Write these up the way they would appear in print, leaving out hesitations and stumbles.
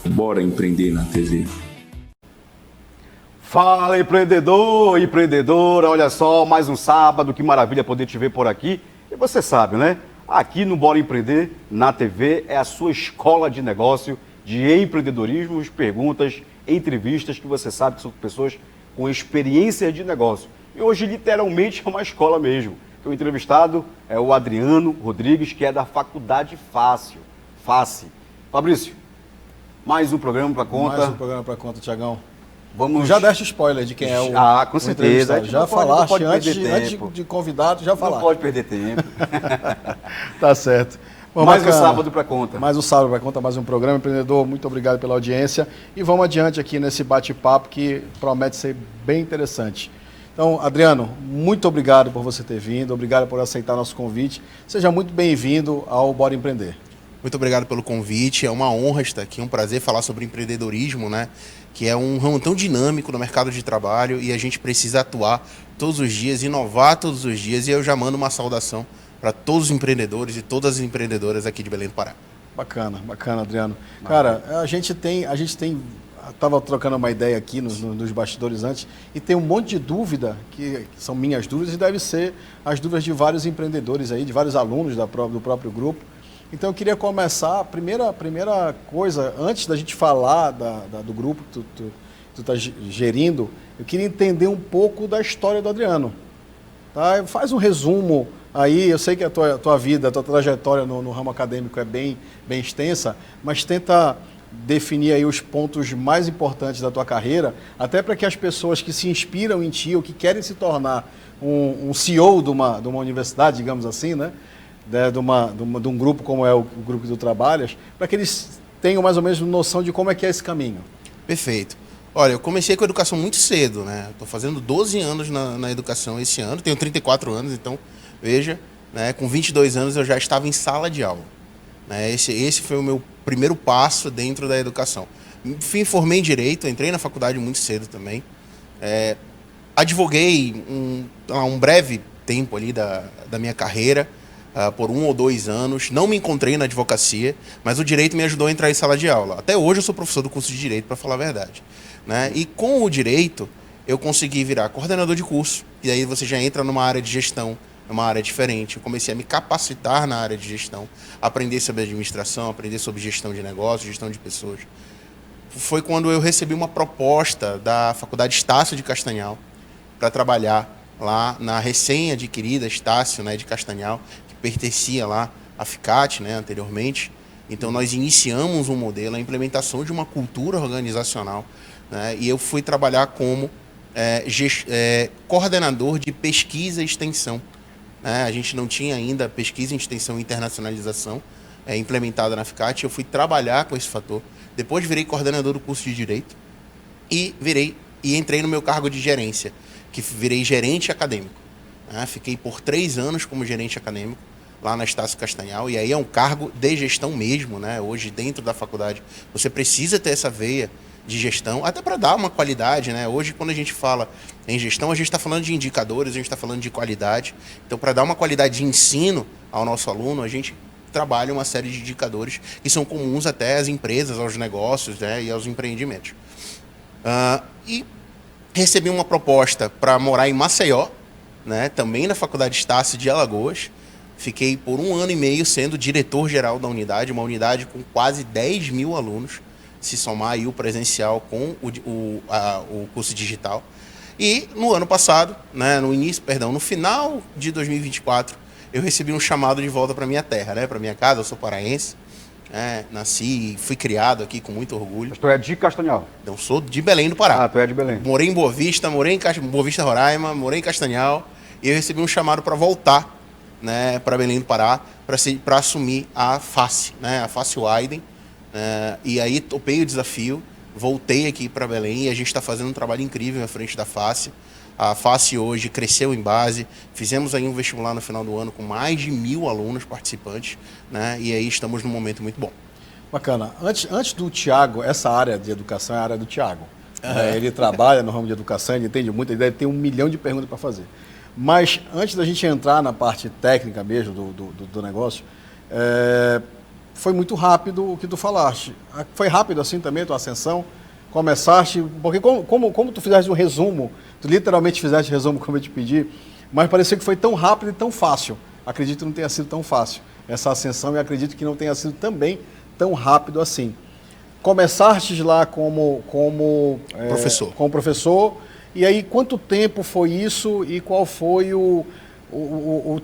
Bora empreender na TV. Fala, empreendedor, empreendedora, olha só, mais um sábado, que maravilha poder te ver por aqui. E você sabe, né? Aqui no Bora Empreender, na TV, é a sua escola de negócio, de empreendedorismo, perguntas, entrevistas, que você sabe que são pessoas com experiência de negócio. E hoje, literalmente, é uma escola mesmo. O entrevistado é o Adriano Rodrigues, que é da Faculdade Face. Fabrício, mais um programa para conta. Mais um programa para conta, Tiagão. Vamos... Já deste spoiler de quem é o com certeza. Já falaste, antes de convidado, já falaste. Não pode perder tempo. Tá certo. Bom, mais um sábado para conta. Mais um sábado para conta, mais um programa. Empreendedor, muito obrigado pela audiência. E vamos adiante aqui nesse bate-papo que promete ser bem interessante. Então, Adriano, muito obrigado por você ter vindo, obrigado por aceitar nosso convite. Seja muito bem-vindo ao Bora Empreender. Muito obrigado pelo convite, é uma honra estar aqui, um prazer falar sobre empreendedorismo, né? Que é um ramo tão dinâmico no mercado de trabalho e a gente precisa atuar todos os dias, inovar todos os dias, e eu já mando uma saudação para todos os empreendedores e todas as empreendedoras aqui de Belém do Pará. Bacana, Adriano. Cara, a gente tem, estava trocando uma ideia aqui nos bastidores antes, e tem um monte de dúvida, que são minhas dúvidas, e deve ser as dúvidas de vários empreendedores aí, de vários alunos do próprio grupo. Então eu queria começar, a primeira coisa, antes da gente falar do grupo que tu está gerindo, eu queria entender um pouco da história do Adriano. Tá? Faz um resumo aí, eu sei que a tua vida, a tua trajetória no ramo acadêmico é bem extensa, mas tenta definir aí os pontos mais importantes da tua carreira, até para que as pessoas que se inspiram em ti ou que querem se tornar um CEO de uma universidade, digamos assim, né? De um grupo como é o grupo que tu trabalhas, para que eles tenham mais ou menos noção de como é que é esse caminho. Perfeito. Olha, eu comecei com a educação muito cedo, né? Estou fazendo 12 anos na educação esse ano, tenho 34 anos, então, veja, né? Com 22 anos eu já estava em sala de aula. Né? Esse foi o meu primeiro passo dentro da educação. Me formei em Direito, entrei na faculdade muito cedo também. Advoguei um breve tempo ali da minha carreira, por 1 ou 2 anos, não me encontrei na advocacia, mas o direito me ajudou a entrar em sala de aula. Até hoje eu sou professor do curso de direito, para falar a verdade. Né? E com o direito, eu consegui virar coordenador de curso, e aí você já entra numa área de gestão, numa área diferente. Eu comecei a me capacitar na área de gestão, aprender sobre administração, aprender sobre gestão de negócios, gestão de pessoas. Foi quando eu recebi uma proposta da Faculdade Estácio de Castanhal para trabalhar lá na recém-adquirida Estácio, né, de Castanhal, pertencia lá à FICAT, né, anteriormente. Então nós iniciamos um modelo, a implementação de uma cultura organizacional, né, e eu fui trabalhar como coordenador de pesquisa e extensão. Né? A gente não tinha ainda pesquisa, extensão e internacionalização implementada na FICAT. Eu fui trabalhar com esse fator. Depois virei coordenador do curso de Direito e entrei no meu cargo de gerência, que virei gerente acadêmico. Fiquei por 3 anos como gerente acadêmico lá na Estácio Castanhal, e aí é um cargo de gestão mesmo, né? Hoje, dentro da faculdade, você precisa ter essa veia de gestão, até para dar uma qualidade, né? Hoje, quando a gente fala em gestão, a gente está falando de indicadores, a gente está falando de qualidade. Então, para dar uma qualidade de ensino ao nosso aluno, a gente trabalha uma série de indicadores que são comuns até às empresas, aos negócios, né? E aos empreendimentos. E recebi uma proposta para morar em Maceió, né, também na Faculdade Estácio de Alagoas. Fiquei por 1 ano e meio sendo diretor-geral da unidade, uma unidade com quase 10 mil alunos, se somar aí o presencial com o curso digital. E no ano passado, né, no final de 2024, eu recebi um chamado de volta para minha terra, né, para minha casa. Eu sou paraense, nasci e fui criado aqui com muito orgulho. Mas tu é de Castanhal? Então, sou de Belém do Pará. Tu é de Belém. Morei em Boa Vista, Boa Vista, Roraima, morei em Castanhal, e eu recebi um chamado para voltar, né, para Belém do Pará, para assumir a Face, né, a Face Widen. E aí topei o desafio, voltei aqui para Belém, e a gente está fazendo um trabalho incrível à frente da Face. A Face hoje cresceu em base, fizemos aí um vestibular no final do ano com mais de 1.000 alunos participantes, né, e aí estamos num momento muito bom. Bacana. Antes do Thiago, essa área de educação é a área do Thiago. Ele trabalha no ramo de educação, ele entende muito, ele deve ter 1 milhão de perguntas para fazer. Mas antes da gente entrar na parte técnica mesmo do negócio, foi muito rápido o que tu falaste. Foi rápido assim também a tua ascensão? Começaste, porque como tu fizeste um resumo, tu literalmente fizeste resumo como eu te pedi, mas parecia que foi tão rápido e tão fácil. Acredito que não tenha sido tão fácil essa ascensão e acredito que não tenha sido também tão rápido assim. Começaste lá como professor, e aí quanto tempo foi isso e qual foi o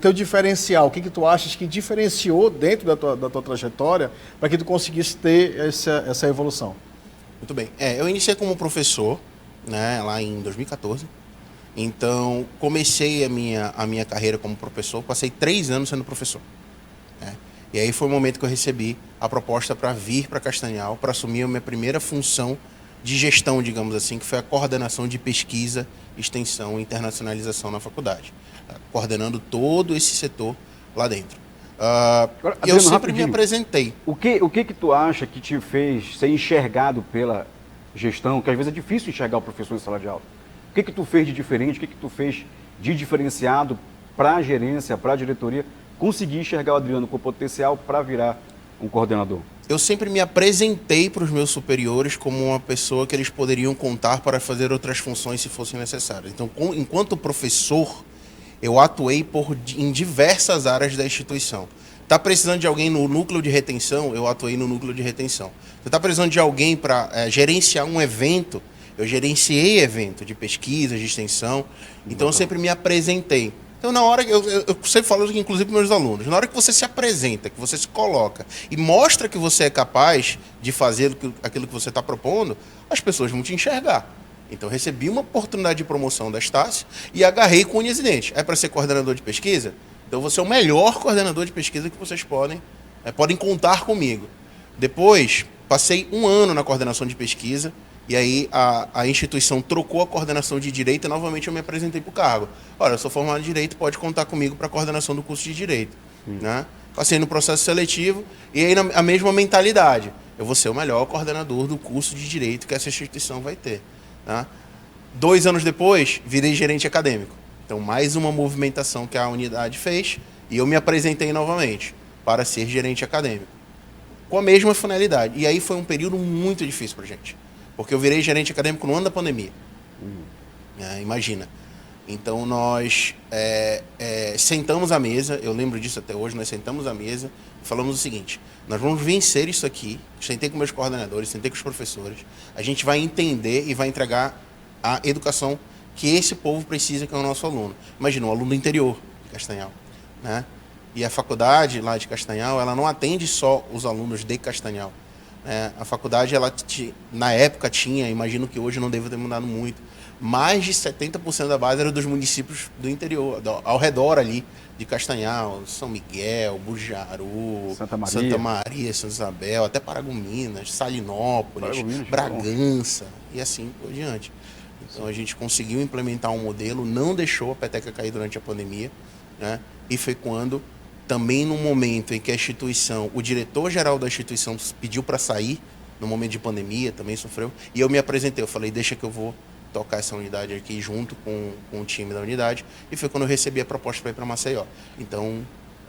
teu diferencial? O que tu achas que diferenciou dentro da tua trajetória para que tu conseguisse ter essa evolução? Muito bem. Eu iniciei como professor, né, lá em 2014. Então, comecei a minha carreira como professor, passei 3 anos sendo professor. Né? E aí foi o momento que eu recebi a proposta para vir para Castanhal, para assumir a minha primeira função de gestão, digamos assim, que foi a coordenação de pesquisa, extensão e internacionalização na faculdade, coordenando todo esse setor lá dentro. Agora, eu Adriano, sempre rapidinho, me apresentei. O que tu acha que te fez ser enxergado pela gestão, que às vezes é difícil enxergar o professor em sala de aula? O que tu fez de diferente, o que tu fez de diferenciado para a gerência, para a diretoria, conseguir enxergar o Adriano com potencial para virar um coordenador? Eu sempre me apresentei para os meus superiores como uma pessoa que eles poderiam contar para fazer outras funções se fossem necessárias. Então, enquanto professor, eu atuei em diversas áreas da instituição. Está precisando de alguém no núcleo de retenção? Eu atuei no núcleo de retenção. Você está precisando de alguém para gerenciar um evento? Eu gerenciei evento de pesquisa, de extensão. Então, eu sempre me apresentei. Então, na hora, eu sempre falo isso, inclusive, para meus alunos, na hora que você se apresenta, que você se coloca e mostra que você é capaz de fazer aquilo que você está propondo, as pessoas vão te enxergar. Então, eu recebi uma oportunidade de promoção da Estácio e agarrei com unhas e dentes. É para ser coordenador de pesquisa? Então, você é o melhor coordenador de pesquisa que vocês podem contar comigo. Depois, passei 1 ano na coordenação de pesquisa e aí a instituição trocou a coordenação de Direito e novamente eu me apresentei para o cargo. Olha, eu sou formado em Direito, pode contar comigo para a coordenação do curso de Direito. Né? Passei no processo seletivo e aí a mesma mentalidade. Eu vou ser o melhor coordenador do curso de Direito que essa instituição vai ter. Né? 2 anos depois, virei gerente acadêmico. Então, mais uma movimentação que a unidade fez e eu me apresentei novamente para ser gerente acadêmico. Com a mesma finalidade. E aí foi um período muito difícil para a gente. Porque eu virei gerente acadêmico no ano da pandemia. Imagina. Então, nós sentamos à mesa, eu lembro disso até hoje, nós sentamos à mesa e falamos o seguinte, nós vamos vencer isso aqui, sentei com meus coordenadores, sentei com os professores, a gente vai entender e vai entregar a educação que esse povo precisa, que é o nosso aluno. Imagina, um aluno do interior de Castanhal. Né? E a faculdade lá de Castanhal, ela não atende só os alunos de Castanhal. A faculdade, ela na época tinha, imagino que hoje não deve ter mudado muito, mais de 70% da base era dos municípios do interior, ao redor ali de Castanhal, São Miguel, Bujaru, Santa Maria, Santa Isabel, até Paragominas, Salinópolis, Bragança e assim por diante. Então a gente conseguiu implementar um modelo, não deixou a peteca cair durante a pandemia, né? E foi quando, também no momento em que a instituição, o diretor-geral da instituição pediu para sair, no momento de pandemia, também sofreu, e eu me apresentei, eu falei, deixa que eu vou tocar essa unidade aqui junto com o time da unidade, e foi quando eu recebi a proposta para ir para Maceió. Então...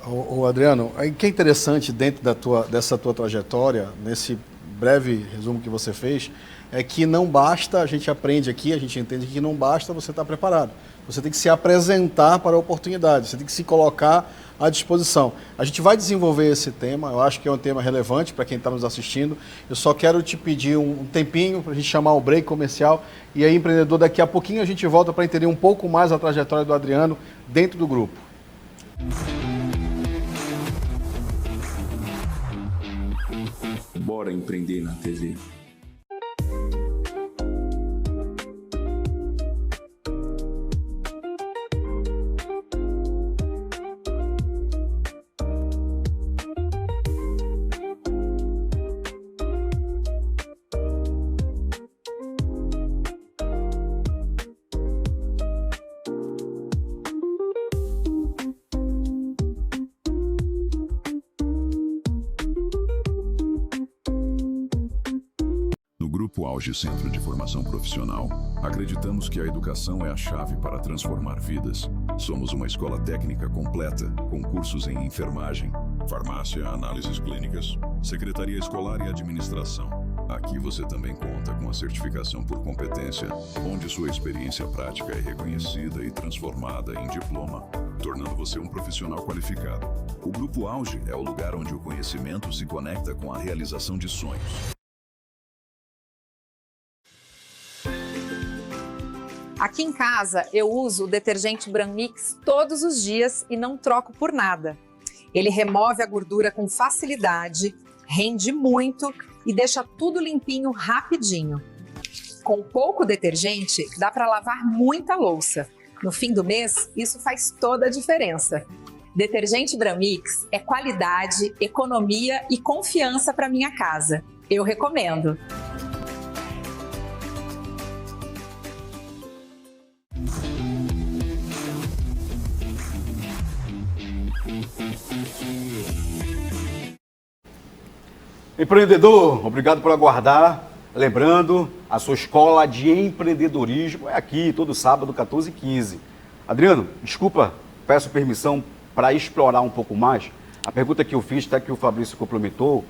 O Adriano, o que é interessante dentro dessa tua trajetória, nesse breve resumo que você fez, é que não basta, a gente aprende aqui, a gente entende que não basta você estar preparado. Você tem que se apresentar para a oportunidade, você tem que se colocar à disposição. A gente vai desenvolver esse tema, eu acho que é um tema relevante para quem está nos assistindo. Eu só quero te pedir um tempinho para a gente chamar o break comercial. E aí, empreendedor, daqui a pouquinho a gente volta para entender um pouco mais a trajetória do Adriano dentro do grupo. Bora empreender na TV. No Grupo Auge Centro de Formação Profissional, acreditamos que a educação é a chave para transformar vidas. Somos uma escola técnica completa, com cursos em enfermagem, farmácia, análises clínicas, secretaria escolar e administração. Aqui você também conta com a certificação por competência, onde sua experiência prática é reconhecida e transformada em diploma, tornando você um profissional qualificado. O Grupo Auge é o lugar onde o conhecimento se conecta com a realização de sonhos. Aqui em casa, eu uso o detergente Branmix todos os dias e não troco por nada. Ele remove a gordura com facilidade, rende muito e deixa tudo limpinho rapidinho. Com pouco detergente, dá para lavar muita louça. No fim do mês, isso faz toda a diferença. Detergente Branmix é qualidade, economia e confiança para minha casa. Eu recomendo. Empreendedor, obrigado por aguardar. Lembrando, a sua escola de empreendedorismo é aqui, todo sábado, 14h15. Adriano, desculpa, peço permissão para explorar um pouco mais. A pergunta que eu fiz, até que o Fabrício complementou,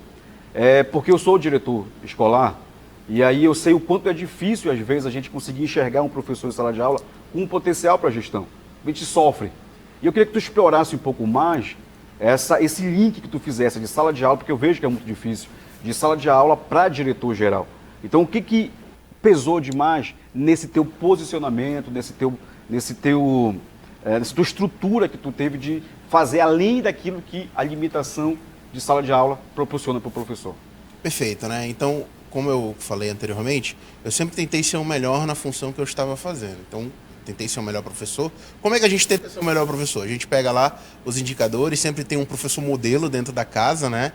é porque eu sou o diretor escolar e aí eu sei o quanto é difícil, às vezes, a gente conseguir enxergar um professor em sala de aula com um potencial para a gestão. A gente sofre. E eu queria que tu explorasse um pouco mais esse link que tu fizesse de sala de aula, porque eu vejo que é muito difícil, de sala de aula para diretor geral. Então, o que pesou demais nesse teu posicionamento, nessa tua estrutura que tu teve de fazer além daquilo que a limitação de sala de aula proporciona para o professor? Perfeito, né? Então, como eu falei anteriormente, eu sempre tentei ser o melhor na função que eu estava fazendo. Então, tentei ser o melhor professor. Como é que a gente tenta ser o melhor professor? A gente pega lá os indicadores, sempre tem um professor modelo dentro da casa, né?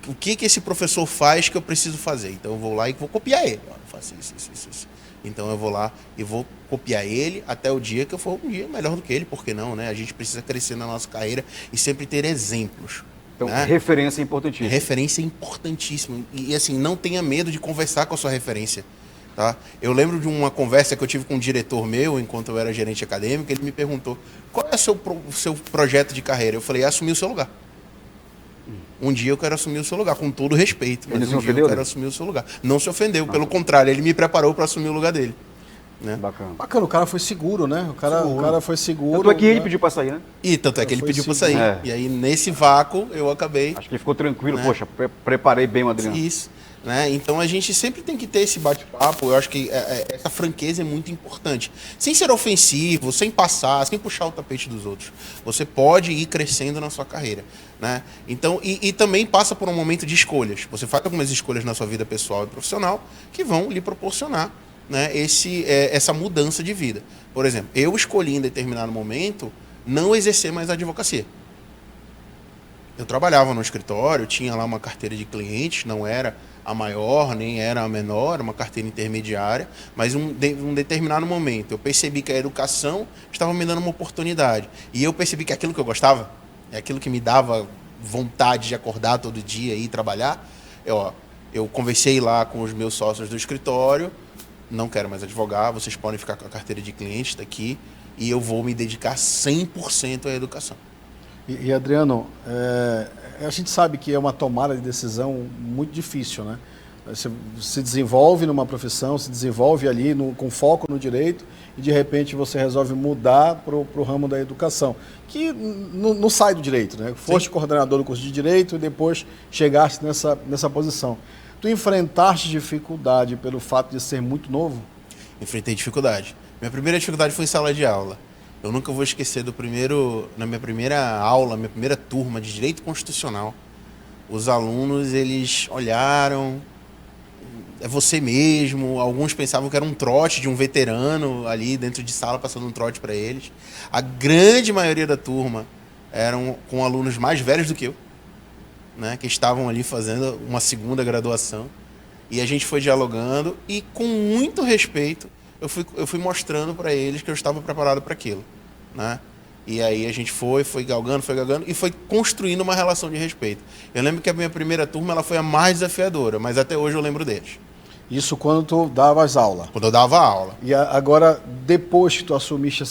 O que esse professor faz que eu preciso fazer? Então eu vou lá e vou copiar ele. Eu faço isso. Então eu vou lá e vou copiar ele até o dia que eu for um dia melhor do que ele, por que não, né? A gente precisa crescer na nossa carreira e sempre ter exemplos. Então, né? Referência é importantíssima. Referência é importantíssima. E assim, não tenha medo de conversar com a sua referência. Tá? Eu lembro de uma conversa que eu tive com um diretor meu, enquanto eu era gerente acadêmico, ele me perguntou, qual é o seu projeto de carreira? Eu falei, assumir o seu lugar. Um dia eu quero assumir o seu lugar, com todo respeito, mas um dia eu quero assumir o seu lugar. Não se ofendeu, pelo contrário, ele me preparou para assumir o lugar dele. Né? Bacana, o cara foi seguro, né? O cara foi seguro. Tanto é que ele pediu para sair, né? E tanto é que ele pediu para sair. É. E aí, nesse vácuo, eu acabei... Acho que ele ficou tranquilo, né? Poxa, preparei bem o Adriano. Isso. Né? Então a gente sempre tem que ter esse bate-papo. Eu acho que essa franqueza é muito importante. Sem ser ofensivo, sem passar, sem puxar o tapete dos outros. Você pode ir crescendo na sua carreira. Né? Então, e também passa por um momento de escolhas. Você faz algumas escolhas na sua vida pessoal e profissional que vão lhe proporcionar, né, essa mudança de vida. Por exemplo, eu escolhi em determinado momento não exercer mais a advocacia. Eu trabalhava no escritório, tinha lá uma carteira de clientes, não era a maior, nem era a menor, uma carteira intermediária, mas um determinado momento eu percebi que a educação estava me dando uma oportunidade. E eu percebi que aquilo que eu gostava, aquilo que me dava vontade de acordar todo dia e ir trabalhar, eu conversei lá com os meus sócios do escritório, não quero mais advogar, vocês podem ficar com a carteira de clientes daqui e eu vou me dedicar 100% à educação. E Adriano, a gente sabe que é uma tomada de decisão muito difícil, né? Você se desenvolve numa profissão, se desenvolve ali com foco no direito e de repente você resolve mudar para o ramo da educação, que não sai do direito, né? Foste coordenador do curso de direito e depois chegaste nessa posição. Tu enfrentaste dificuldade pelo fato de ser muito novo? Enfrentei dificuldade. Minha primeira dificuldade foi em sala de aula. Eu nunca vou esquecer na minha primeira aula, minha primeira turma de Direito Constitucional. Os alunos, eles olharam, é você mesmo. Alguns pensavam que era um trote de um veterano ali dentro de sala, passando um trote para eles. A grande maioria da turma eram com alunos mais velhos do que eu, né, que estavam ali fazendo uma segunda graduação. E a gente foi dialogando e, com muito respeito, eu fui mostrando para eles que eu estava preparado para aquilo, né? E aí a gente foi galgando e foi construindo uma relação de respeito. Eu lembro que a minha primeira turma ela foi a mais desafiadora, mas até hoje eu lembro deles. Isso quando tu dava as aulas. Quando eu dava aula. E agora, depois que tu assumiste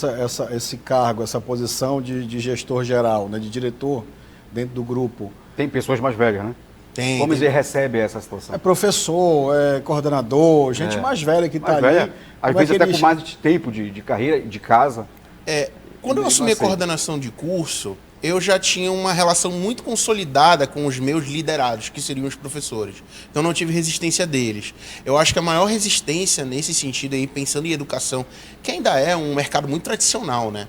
esse cargo, essa posição de gestor geral, né, de diretor dentro do grupo, Tem pessoas mais velhas, né? Tem, Como tem. ele recebe essa situação? é professor, é coordenador, gente mais velha que está Mais ali. velha, às como é vezes que até eles- com mais tempo de carreira, de casa. Quando eu assumi a coordenação de curso, eu já tinha uma relação muito consolidada com os meus liderados, que seriam os professores. Então não tive resistência deles. Eu acho que a maior resistência nesse sentido aí, pensando em educação, que ainda é um mercado muito tradicional, né?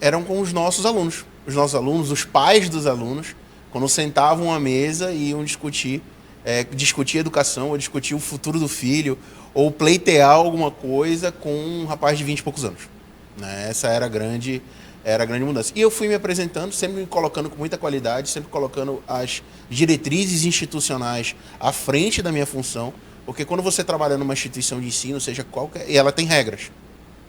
Eram com os nossos alunos. Os nossos alunos, os pais dos alunos, quando sentavam à mesa e iam discutir educação, ou discutir o futuro do filho, ou pleitear alguma coisa com um rapaz de 20 e poucos anos. Né? Essa era a grande mudança. E eu fui me apresentando, sempre me colocando com muita qualidade, sempre colocando as diretrizes institucionais à frente da minha função, porque quando você trabalha numa instituição de ensino, seja qualquer, e ela tem regras.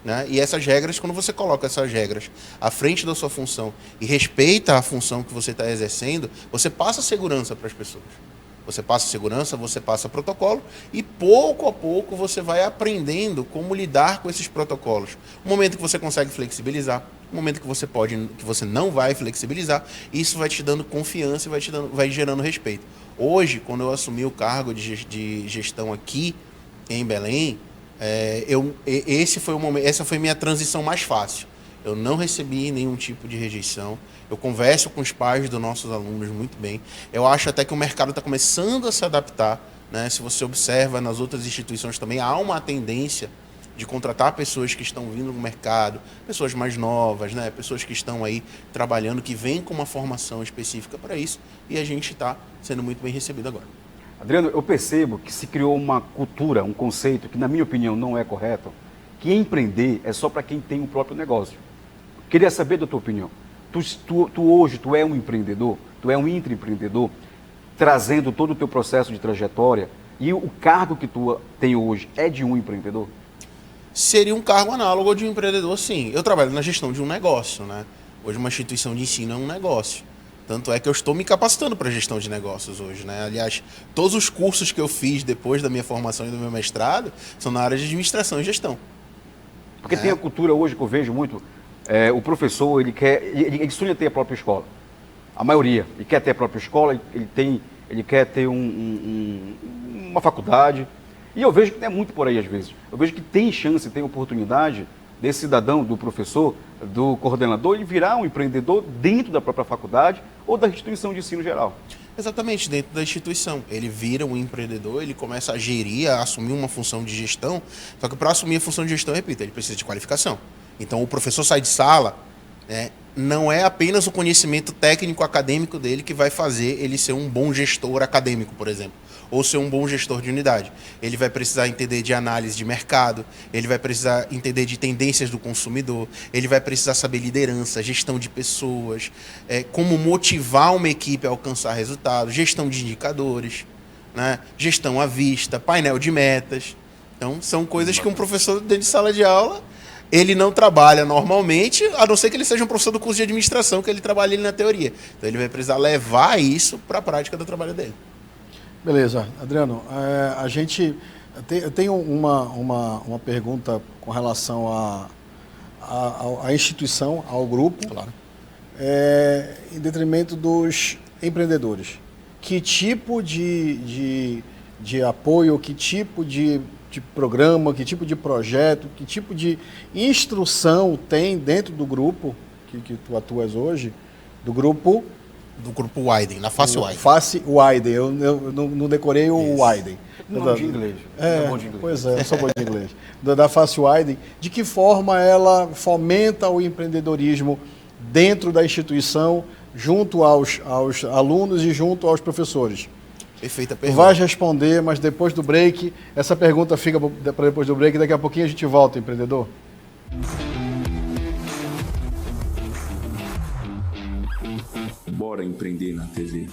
Né? E essas regras, quando você coloca essas regras à frente da sua função e respeita a função que você está exercendo, você passa segurança para as pessoas. Você passa segurança, você passa protocolo e pouco a pouco você vai aprendendo como lidar com esses protocolos. O momento que você consegue flexibilizar, o momento que você não vai flexibilizar, isso vai te dando confiança e vai gerando respeito. Hoje, quando eu assumi o cargo de gestão aqui em Belém, essa foi minha transição mais fácil. Eu não recebi nenhum tipo de rejeição. Eu converso com os pais dos nossos alunos muito bem. Eu acho até que o mercado está começando a se adaptar. Né? Se você observa nas outras instituições também, há uma tendência de contratar pessoas que estão vindo no mercado, pessoas mais novas, né? Pessoas que estão aí trabalhando, que vêm com uma formação específica para isso. E a gente está sendo muito bem recebido agora. Adriano, eu percebo que se criou uma cultura, um conceito que, na minha opinião, não é correto, que empreender é só para quem tem o próprio negócio. Queria saber da tua opinião. Hoje, tu é um empreendedor, tu é um intraempreendedor, trazendo todo o teu processo de trajetória, e o cargo que tu tem hoje é de um empreendedor? Seria um cargo análogo ao de um empreendedor, sim. Eu trabalho na gestão de um negócio, né? Hoje uma instituição de ensino é um negócio. Tanto é que eu estou me capacitando para gestão de negócios hoje, né? Aliás, todos os cursos que eu fiz depois da minha formação e do meu mestrado são na área de administração e gestão. Porque tem a cultura hoje que eu vejo muito, o professor, ele sonha ter a própria escola. A maioria, ele quer ter a própria escola, ele quer ter uma faculdade. E eu vejo que não é muito por aí às vezes. Eu vejo que tem chance, tem oportunidade desse cidadão, do professor, do coordenador, ele virar um empreendedor dentro da própria faculdade ou da instituição de ensino geral. Exatamente, dentro da instituição. Ele vira um empreendedor, ele começa a gerir, a assumir uma função de gestão. Só que para assumir a função de gestão, repito, ele precisa de qualificação. Então o professor sai de sala, né, não é apenas o conhecimento técnico acadêmico dele que vai fazer ele ser um bom gestor acadêmico, por exemplo, ou ser um bom gestor de unidade. Ele vai precisar entender de análise de mercado, ele vai precisar entender de tendências do consumidor, ele vai precisar saber liderança, gestão de pessoas, como motivar uma equipe a alcançar resultados, gestão de indicadores, né, gestão à vista, painel de metas. Então, são coisas que um professor dentro de sala de aula, ele não trabalha normalmente, a não ser que ele seja um professor do curso de administração, que ele trabalha ali na teoria. Então, ele vai precisar levar isso para a prática do trabalho dele. Beleza, Adriano, eu tenho uma pergunta com relação à instituição, ao grupo, Claro. Em detrimento dos empreendedores. Que tipo de apoio, que tipo de programa, que tipo de projeto, que tipo de instrução tem dentro do grupo que tu atuas hoje, do grupo Widen, na face Widen. Face Widen, eu não decorei o Widen. Não de inglês. Não é bom de inglês. Pois é, eu sou bom de inglês. Da Face Widen, de que forma ela fomenta o empreendedorismo dentro da instituição, junto aos alunos e junto aos professores? Perfeita Tu pergunta. vais responder, mas depois do break, essa pergunta fica para depois do break, daqui a pouquinho a gente volta, empreendedor. Bora empreender na TV.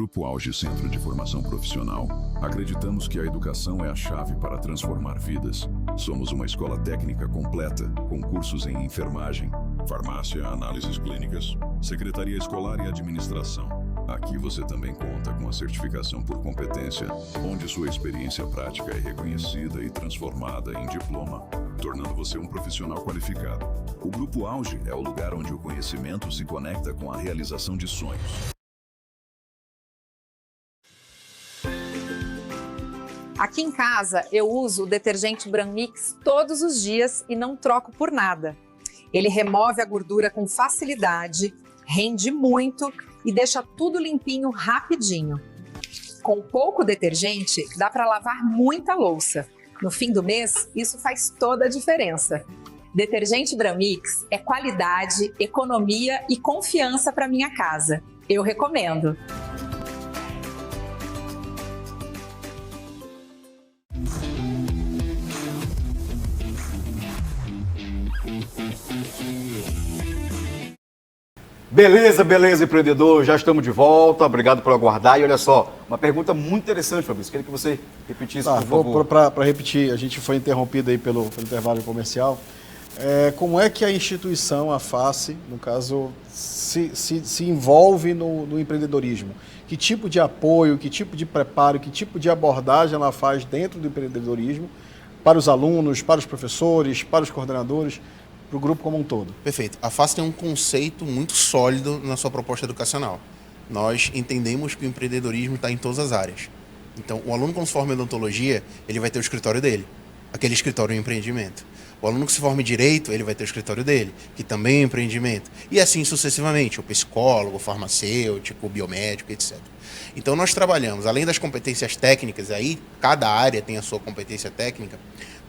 Grupo Auge Centro de Formação Profissional, acreditamos que a educação é a chave para transformar vidas. Somos uma escola técnica completa, com cursos em enfermagem, farmácia, análises clínicas, secretaria escolar e administração. Aqui você também conta com a certificação por competência, onde sua experiência prática é reconhecida e transformada em diploma, tornando você um profissional qualificado. O Grupo Auge é o lugar onde o conhecimento se conecta com a realização de sonhos. Aqui em casa, eu uso o detergente Branmix todos os dias e não troco por nada. Ele remove a gordura com facilidade, rende muito e deixa tudo limpinho rapidinho. Com pouco detergente, dá para lavar muita louça. No fim do mês, isso faz toda a diferença. Detergente Branmix é qualidade, economia e confiança para minha casa. Eu recomendo. Beleza, empreendedor, já estamos de volta, obrigado por aguardar. E olha só, uma pergunta muito interessante, Fabrício, queria que você repetisse, por favor. Para repetir, a gente foi interrompido aí pelo intervalo comercial. Como é que a instituição, a FACE, no caso, se envolve no empreendedorismo? Que tipo de apoio, que tipo de preparo, que tipo de abordagem ela faz dentro do empreendedorismo para os alunos, para os professores, para os coordenadores, para o grupo como um todo? Perfeito. A FACE tem um conceito muito sólido na sua proposta educacional. Nós entendemos que o empreendedorismo está em todas as áreas. Então, o aluno, quando se forma em odontologia, ele vai ter o escritório dele. Aquele escritório é um empreendimento. O aluno que se forma em direito, ele vai ter o escritório dele, que também é um empreendimento. E assim sucessivamente, o psicólogo, o farmacêutico, o biomédico, etc. Então, nós trabalhamos, além das competências técnicas, aí cada área tem a sua competência técnica,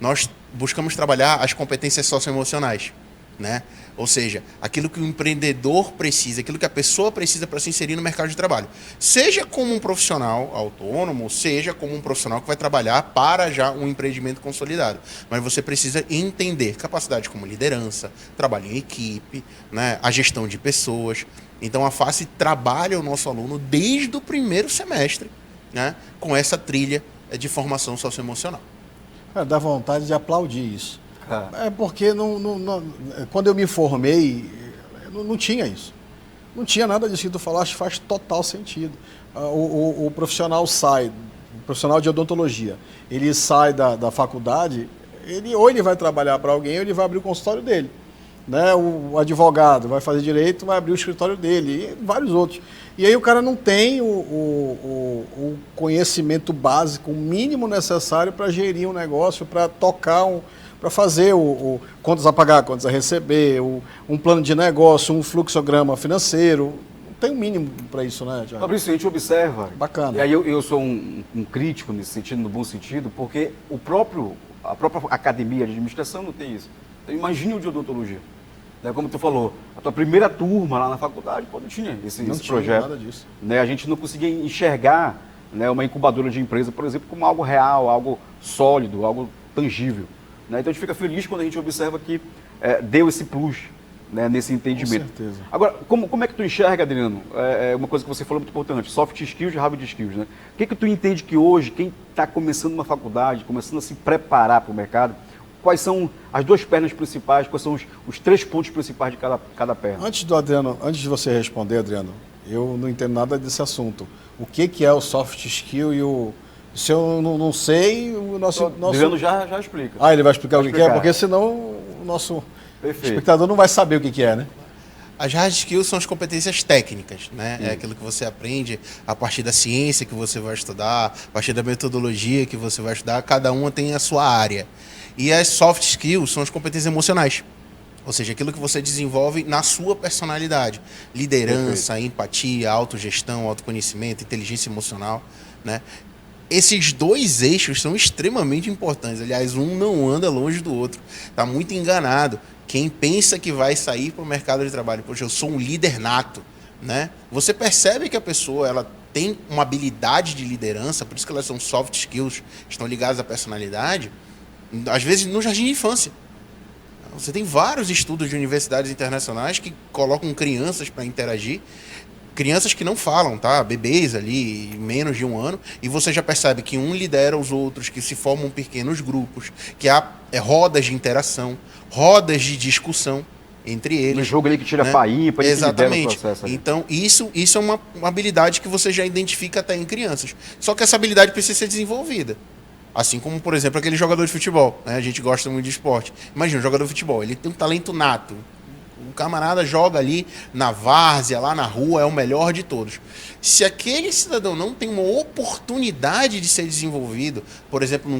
nós buscamos trabalhar as competências socioemocionais, né? Ou seja, aquilo que o empreendedor precisa, aquilo que a pessoa precisa para se inserir no mercado de trabalho. Seja como um profissional autônomo, seja como um profissional que vai trabalhar para já um empreendimento consolidado. Mas você precisa entender capacidade como liderança, trabalho em equipe, né? A gestão de pessoas. Então a FACE trabalha o nosso aluno desde o primeiro semestre, né? Com essa trilha de formação socioemocional. Dá vontade de aplaudir isso. Porque quando eu me formei, não tinha isso. Não tinha nada disso que tu falaste, faz total sentido. O profissional o profissional de odontologia, ele sai da faculdade, ou ele vai trabalhar para alguém, ou ele vai abrir o consultório dele. Né? O advogado vai fazer direito, vai abrir o escritório dele, e vários outros. E aí o cara não tem o conhecimento básico, o mínimo necessário para gerir um negócio, para tocar para fazer contas a pagar, contas a receber, um plano de negócio, um fluxograma financeiro. Não tem um mínimo para isso, né, Thiago? Fabrício, a gente observa. Bacana. E aí eu sou um crítico nesse sentido, no bom sentido, porque a própria academia de administração não tem isso. Então imagine o de odontologia. Né, como tu falou, a tua primeira turma lá na faculdade, não tinha esse projeto. Nada disso. Né, a gente não conseguia enxergar, né, uma incubadora de empresa, por exemplo, como algo real, algo sólido, algo tangível. Né? Então a gente fica feliz quando a gente observa que deu esse plus, né, nesse entendimento. Com certeza. Agora, como é que tu enxerga, Adriano? Uma coisa que você falou muito importante, soft skills e hard skills. Né? O que tu entende que hoje, quem está começando uma faculdade, começando a se preparar para o mercado, quais são as duas pernas principais, quais são os 3 pontos principais de cada perna? Antes de você responder, Adriano, eu não entendo nada desse assunto. O que é o soft skill e o... Se eu não sei, o nosso... Adriano já explica. Ele vai explicar o que é, porque senão o nosso espectador não vai saber o que é, né? As hard skills são as competências técnicas, né? É aquilo que você aprende a partir da ciência que você vai estudar, a partir da metodologia que você vai estudar, cada uma tem a sua área. E as soft skills são as competências emocionais. Ou seja, aquilo que você desenvolve na sua personalidade. Liderança, empatia, autogestão, autoconhecimento, inteligência emocional, né? Esses 2 eixos são extremamente importantes. Aliás, um não anda longe do outro. Está muito enganado. Quem pensa que vai sair para o mercado de trabalho, poxa, eu sou um líder nato, né? Você percebe que a pessoa ela tem uma habilidade de liderança, por isso que elas são soft skills, estão ligadas à personalidade, às vezes no jardim de infância. Você tem vários estudos de universidades internacionais que colocam crianças para interagir. crianças que não falam, tá? Bebês ali, menos de 1 ano, e você já percebe que um lidera os outros, que se formam pequenos grupos, que há rodas de interação, rodas de discussão entre eles. No jogo ali que tira né? fainha, para Exatamente. O processo ali. Então, isso é uma habilidade que você já identifica até em crianças. Só que essa habilidade precisa ser desenvolvida. Assim como, por exemplo, aquele jogador de futebol. Né? A gente gosta muito de esporte. Imagina, um jogador de futebol, ele tem um talento nato. O camarada joga ali na várzea, lá na rua, é o melhor de todos. Se aquele cidadão não tem uma oportunidade de ser desenvolvido, por exemplo,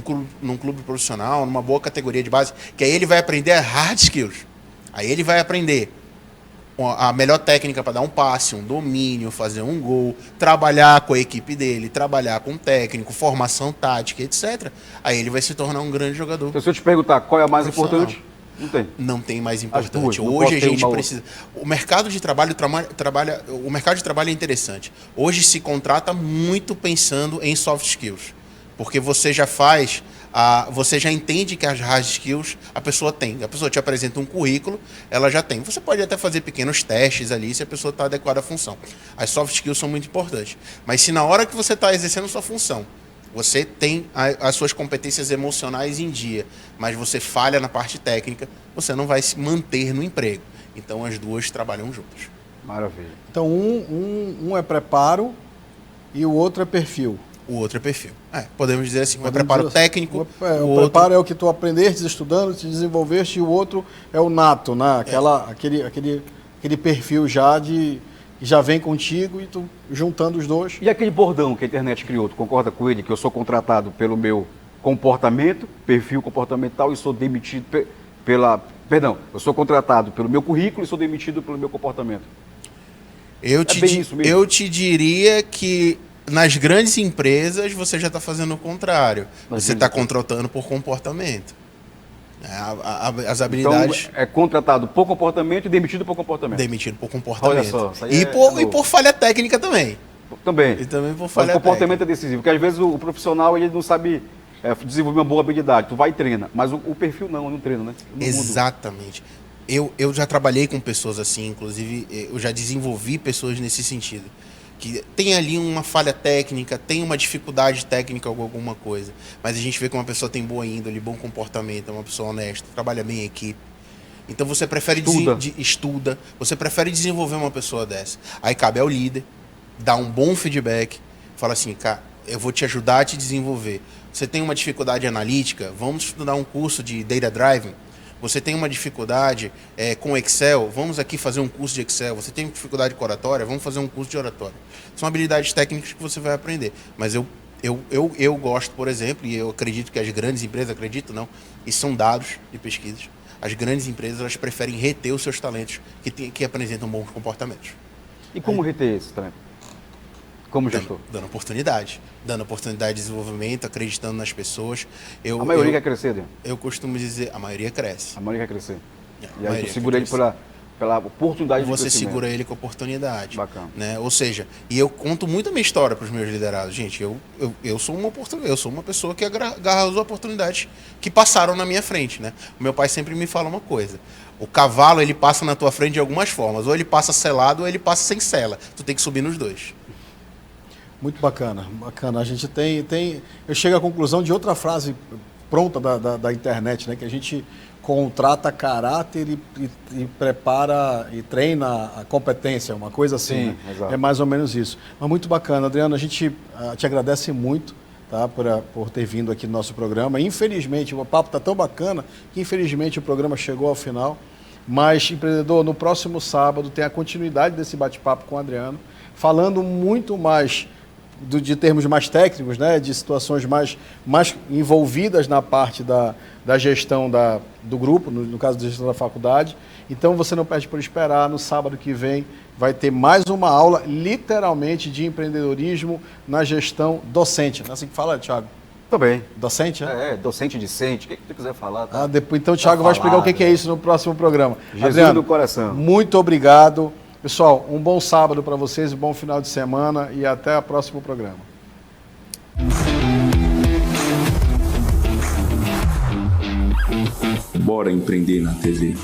num clube profissional, numa boa categoria de base, que aí ele vai aprender hard skills. Aí ele vai aprender a melhor técnica para dar um passe, um domínio, fazer um gol, trabalhar com a equipe dele, trabalhar com o técnico, formação tática, etc. Aí ele vai se tornar um grande jogador. Então, se eu te perguntar qual é a mais importante, não tem. Não tem mais As duas, importante. não Hoje pode a ter gente uma precisa. O mercado de trabalho o mercado de trabalho é interessante. Hoje se contrata muito pensando em soft skills, porque você já faz você já entende que as hard skills a pessoa tem. A pessoa te apresenta um currículo, ela já tem. Você pode até fazer pequenos testes ali se a pessoa está adequada à função. As soft skills são muito importantes. Mas se na hora que você está exercendo sua função, você tem as suas competências emocionais em dia, mas você falha na parte técnica, você não vai se manter no emprego. Então as duas trabalham juntas. Maravilha. Então, um é preparo e o outro é perfil. O outro é perfil. Podemos dizer assim, um é Podemos preparo dizer assim, técnico, o outro... preparo é o que tu aprendeste estudando, te desenvolveste, e o outro é o nato, né? Aquele perfil que já vem contigo e tu juntando os dois. E aquele bordão que a internet criou, tu concorda com ele, que eu sou contratado pelo meu comportamento, perfil comportamental, e sou demitido eu sou contratado pelo meu currículo e sou demitido pelo meu comportamento. Eu mesmo. te diria que nas grandes empresas você já está fazendo o contrário. Você está contratando por comportamento. As habilidades... Então, é contratado por comportamento e demitido por comportamento. Demitido por comportamento. Olha só, e por falha técnica também. Também. E também por Mas falha o comportamento técnica. é decisivo, porque às vezes o profissional ele não sabe desenvolver uma boa habilidade. Tu vai e treina, mas o perfil não treina, né? Exatamente. Eu já trabalhei com pessoas assim, inclusive eu já desenvolvi pessoas nesse sentido. Que tem ali uma falha técnica, tem uma dificuldade técnica com alguma coisa, mas a gente vê que uma pessoa tem boa índole, bom comportamento, é uma pessoa honesta, trabalha bem em equipe. Então você prefere estuda, você prefere desenvolver uma pessoa dessa. Aí cabe ao líder dar um bom feedback, fala assim, cara, eu vou te ajudar a te desenvolver. Você tem uma dificuldade analítica, vamos estudar um curso de Data Driving. Você tem uma dificuldade com Excel, vamos aqui fazer um curso de Excel. Você tem dificuldade com oratória, vamos fazer um curso de oratória. São habilidades técnicas que você vai aprender. Mas eu gosto, por exemplo, e eu acredito que as grandes empresas, isso são dados de pesquisas, as grandes empresas elas preferem reter os seus talentos que apresentam bons comportamentos. E como reter esse talento? Como gestor? Dando oportunidade de desenvolvimento, acreditando nas pessoas. A maioria quer crescer, Adriano? Eu costumo dizer, a maioria cresce. A maioria quer crescer. E aí tu segura ele pela oportunidade de crescimento. Você segura ele com a oportunidade. Bacana. Né? Ou seja, e eu conto muito a minha história para os meus liderados. Gente, eu sou uma pessoa que agarra as oportunidades que passaram na minha frente. Né? O meu pai sempre me fala uma coisa. O cavalo, ele passa na tua frente de algumas formas. Ou ele passa selado ou ele passa sem sela. Tu tem que subir nos dois. Muito bacana, bacana. A gente eu chego à conclusão de outra frase pronta da internet, né? Que a gente contrata caráter e prepara e treina a competência, uma coisa assim. Sim, né? exato. É mais ou menos isso. Mas muito bacana, Adriano, a gente te agradece muito, tá? Por ter vindo aqui no nosso programa. Infelizmente, o papo está tão bacana que infelizmente o programa chegou ao final. Mas, empreendedor, no próximo sábado tem a continuidade desse bate-papo com o Adriano, falando muito mais de termos mais técnicos, né, de situações mais envolvidas na parte da gestão do grupo, no caso da gestão da faculdade. Então você não perde por esperar, no sábado que vem vai ter mais uma aula, literalmente, de empreendedorismo na gestão docente. Não é assim que fala, Thiago? Também. Docente, né? Docente, discente, o que tu quiser falar. Tá? Então o Thiago vai explicar o que é isso no próximo programa. Jesus Adriano, do coração. Muito obrigado. Pessoal, um bom sábado para vocês, um bom final de semana e até o próximo programa. Bora empreender na TV.